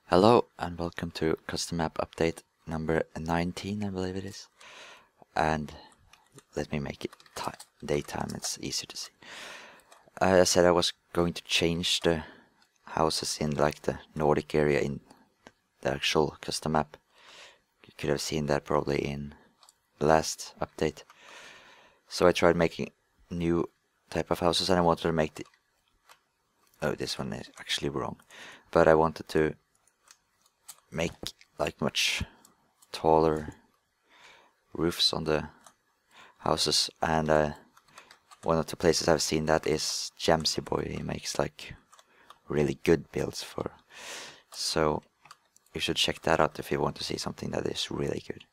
Hello and welcome to custom map update number 19, I believe it is. And let me make it daytime, it's easier to see. I said I was going to change the houses in like the Nordic area in the actual custom map. You could have seen that probably in the last update. So I tried making new type of houses, and I wanted to make the... Oh, this one is actually wrong. But I wanted to make like much taller roofs on the houses, and one of the places I've seen that is Stubsy Boy. He makes like really good builds for, so you should check that out if you want to see something that is really good.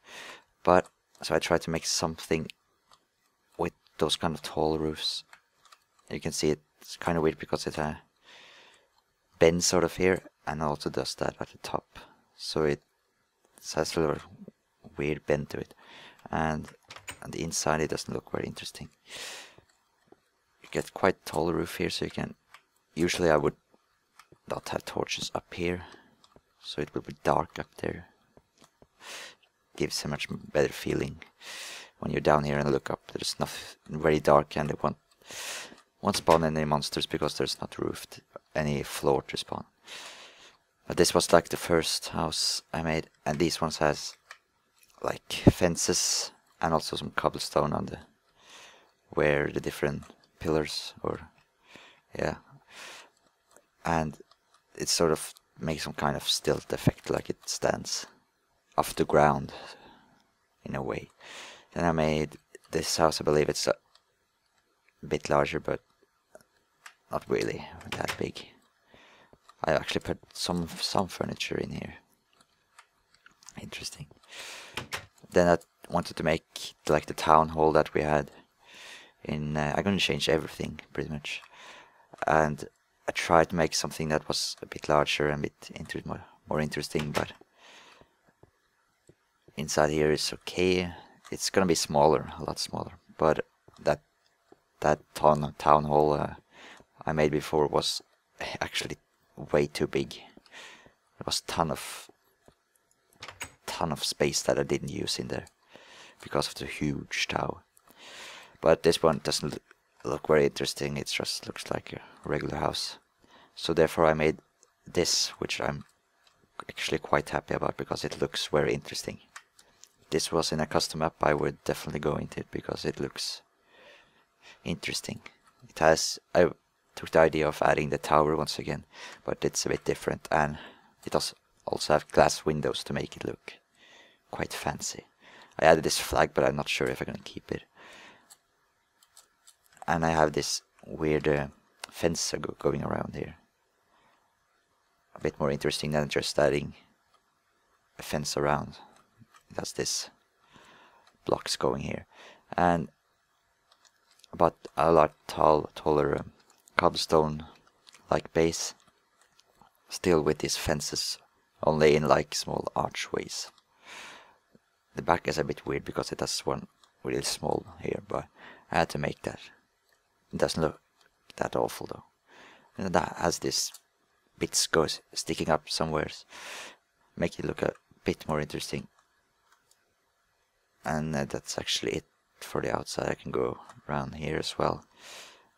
But so I tried to make something with those kind of tall roofs. You can see it's kind of weird because it bends sort of here and also does that at the top. So it has a little weird bend to it, and on the inside it doesn't look very interesting. You get quite tall roof here, so you can... Usually I would not have torches up here, so it will be dark up there. Gives a much better feeling when you're down here and look up. There's nothing very dark, and it won't spawn any monsters because there's not roofed any floor to spawn. But this was like the first house I made, and these ones has like fences and also some cobblestone on the where the different pillars, or yeah, and it sort of makes some kind of stilt effect, like it stands off the ground in a way. Then I made this house. I believe it's a bit larger, but not really that big. I actually put some furniture in here. Interesting. Then I wanted to make like the town hall that we had in... I'm going to change everything pretty much, and I tried to make something that was a bit larger and a bit more interesting. But inside here is okay. It's gonna be smaller, a lot smaller. But that town hall I made before was actually way too big. There was ton of space that I didn't use in there because of the huge tower. But this one doesn't look very interesting. It just looks like a regular house. So therefore I made this, which I'm actually quite happy about because it looks very interesting. This was in a custom map. I would definitely go into it because it looks interesting. It has... I took the idea of adding the tower once again, but it's a bit different, and it does also have glass windows to make it look quite fancy. I added this flag, but I'm not sure if I'm gonna keep it. And I have this weird fence going around here. A bit more interesting than just adding a fence around. It has this blocks going here, and about a lot taller cobblestone like base, still with these fences, only in like small archways. The back is a bit weird because it has one really small here, but I had to make that. It doesn't look that awful though. And that has this bits sticking up somewhere, make it look a bit more interesting. And that's actually it for the outside. I can go around here as well.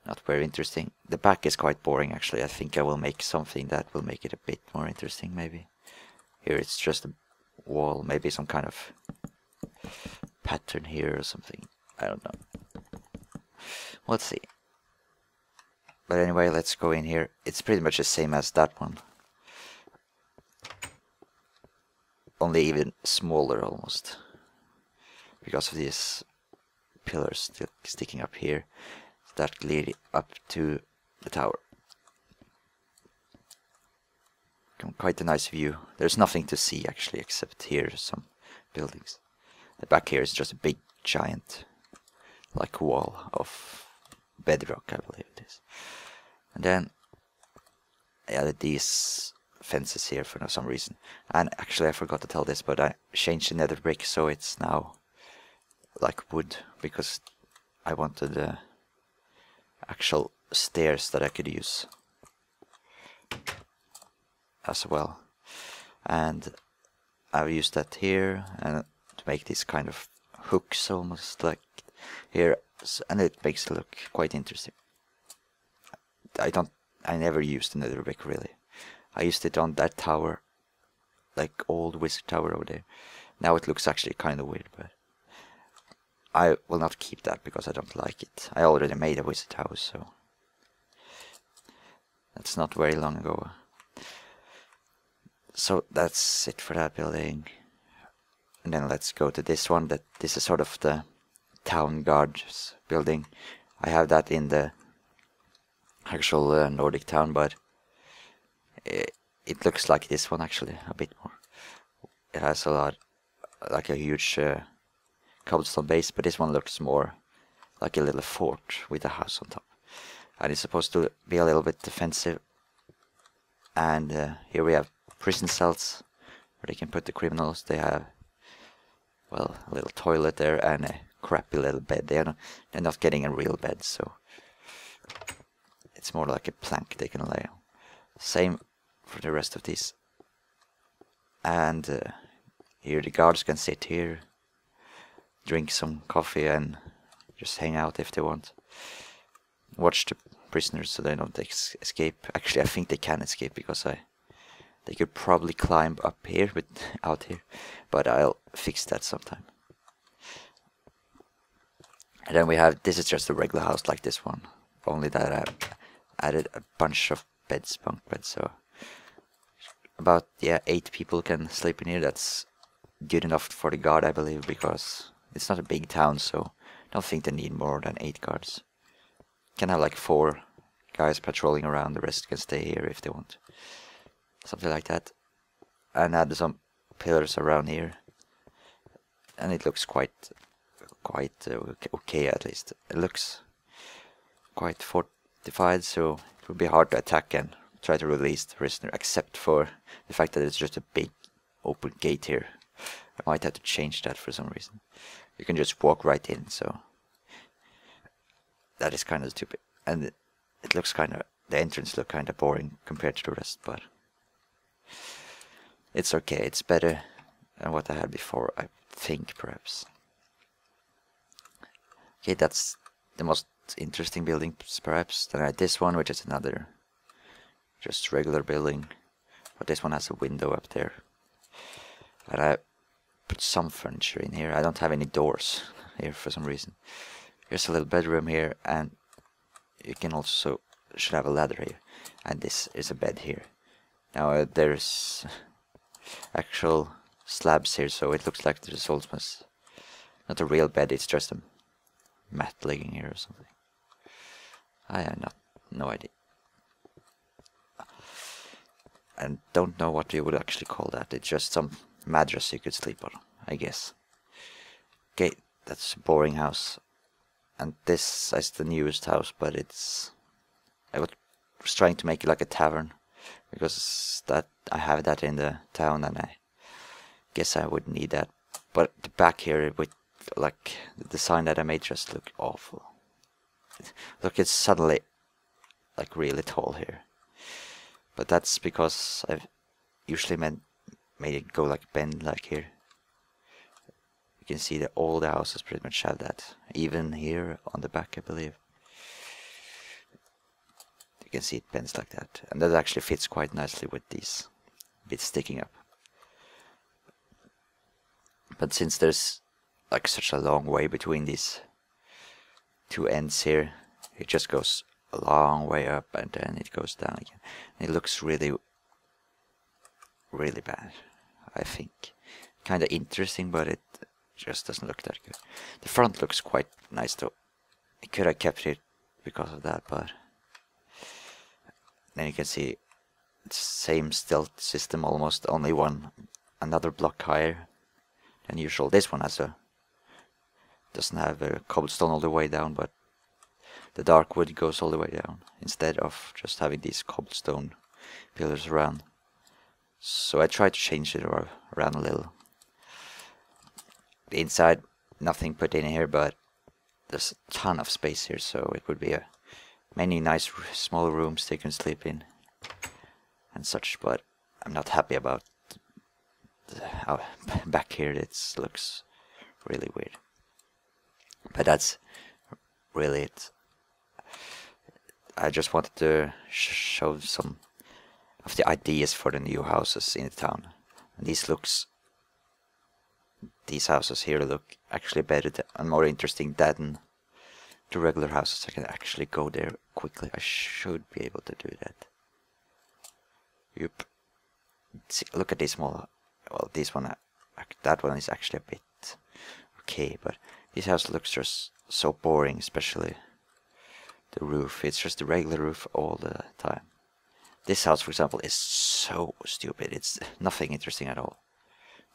Not very interesting. The back is quite boring actually. I think I will make something that will make it a bit more interesting maybe. Here it's just a wall, maybe some kind of pattern here or something. I don't know. Let's see. But anyway, let's go in here. It's pretty much the same as that one, only even smaller almost, because of these pillars still sticking up here that lead up to the tower. Quite a nice view. There's nothing to see actually except here some buildings. The back here is just a big giant like wall of bedrock, I believe it is. And then I added these fences here for some reason. And actually I forgot to tell this, but I changed the nether brick so it's now like wood, because I wanted actual stairs that I could use as well. and I've used that here and to make these kind of hooks almost like here, and it makes it look quite interesting. I never used another brick really. I used it on that tower, like old wizard tower over there. Now it looks actually kind of weird, but I will not keep that because I don't like it. I already made a wizard house, so that's not very long ago. So that's it for that building. And then let's go to this one. This is sort of the town guards building. I have that in the actual Nordic town, but it looks like this one actually a bit more. It has a lot, like a huge cobblestone base, but this one looks more like a little fort with a house on top. And it's supposed to be a little bit defensive. And here we have prison cells where they can put the criminals. They have, well, a little toilet there and a crappy little bed. They're not getting a real bed, so it's more like a plank they can lay on. Same for the rest of these. And here the guards can sit here, drink some coffee and just hang out if they want. Watch the prisoners so they don't escape. Actually, I think they can escape because they could probably climb up here, but out here. But I'll fix that sometime. And then we have, this is just a regular house like this one, only that I've added a bunch of beds, bunk beds, so about 8 people can sleep in here. That's good enough for the guard, I believe, because it's not a big town, so I don't think they need more than 8 guards. Can have like 4 guys patrolling around, the rest can stay here if they want. Something like that. And add some pillars around here. And it looks quite okay at least. It looks quite fortified, so it would be hard to attack and try to release the prisoner, except for the fact that it's just a big open gate here. I might have to change that for some reason. You can just walk right in, so that is kind of stupid. And it looks kind of, the entrance look kind of boring compared to the rest, but it's okay. It's better than what I had before, I think, perhaps. Okay, that's the most interesting building, perhaps. Then I had this one, which is another just regular building, but this one has a window up there. And I put some furniture in here. I don't have any doors here for some reason. Here's a little bedroom here, and you can also should have a ladder here. And this is a bed here. Now there's actual slabs here, so it looks like there's almost not a real bed. It's just a mat laying here or something. I have no idea. And don't know what you would actually call that. It's just some mattress you could sleep on, I guess. Okay, that's a boring house. And this is the newest house, but I was trying to make it like a tavern, because that I have that in the town, and I guess I would need that. But the back here, with like the design that I made, just look awful. Look, it's suddenly like really tall here. But that's because I've usually made it go like bend like here. You can see that all the houses pretty much have that. Even here on the back, I believe. You can see it bends like that. And that actually fits quite nicely with these bits sticking up. But since there's like such a long way between these 2 ends here, it just goes a long way up and then it goes down again. It looks really bad, I think. Kind of interesting, but it just doesn't look that good. The front looks quite nice though. I could have kept it because of that, but then you can see it's same stealth system almost, only another block higher than usual. This one doesn't have a cobblestone all the way down, but the dark wood goes all the way down instead of just having these cobblestone pillars around. So I tried to change it around a little. The inside, nothing put in here, but there's a ton of space here, so it would be many nice small rooms they can sleep in and such. But I'm not happy about back here it looks really weird. But that's really it. I just wanted to show some of the ideas for the new houses in the town. And these houses here look actually better and more interesting than the regular houses. I can actually go there quickly. I should be able to do that. Yep. See, look at this small. Well, this one, that one is actually a bit okay, but this house looks just so boring, especially the roof. It's just the regular roof all the time. This house, for example, is so stupid. It's nothing interesting at all.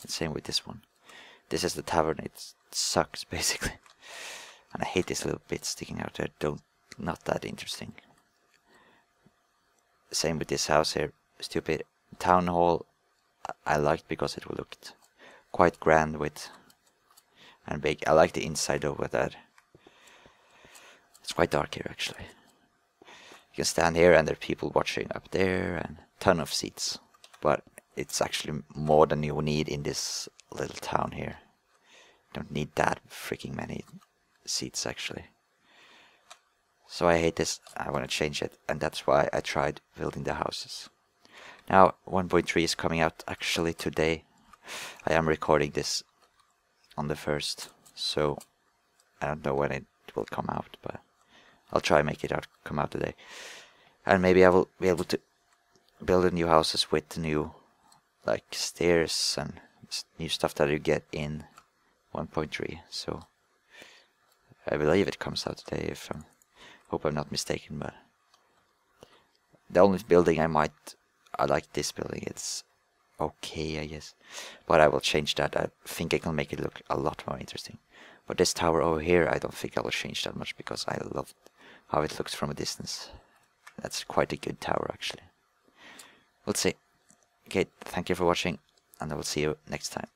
The same with this one. This is the tavern. It sucks basically, and I hate these little bits sticking out there. Not that interesting. Same with this house here. Stupid. Town hall I liked because it looked quite grand and big. I like the inside over that. It's quite dark here actually. You can stand here and there are people watching up there and ton of seats. But it's actually more than you need in this little town here. You don't need that freaking many seats actually. So I hate this. I want to change it, and that's why I tried building the houses. Now 1.3 is coming out actually today. I am recording this on the 1st, so I don't know when it will come out, but I'll try and make it come out today. And maybe I will be able to build the new houses with the new like stairs and new stuff that you get in 1.3. So I believe it comes out today, if hope I'm not mistaken. But the only building I like this building. It's okay, I guess, but I will change that. I think I can make it look a lot more interesting. But this tower over here, I don't think I will change that much because I love how it looks from a distance. That's quite a good tower actually. We'll see. Okay, thank you for watching, and I will see you next time.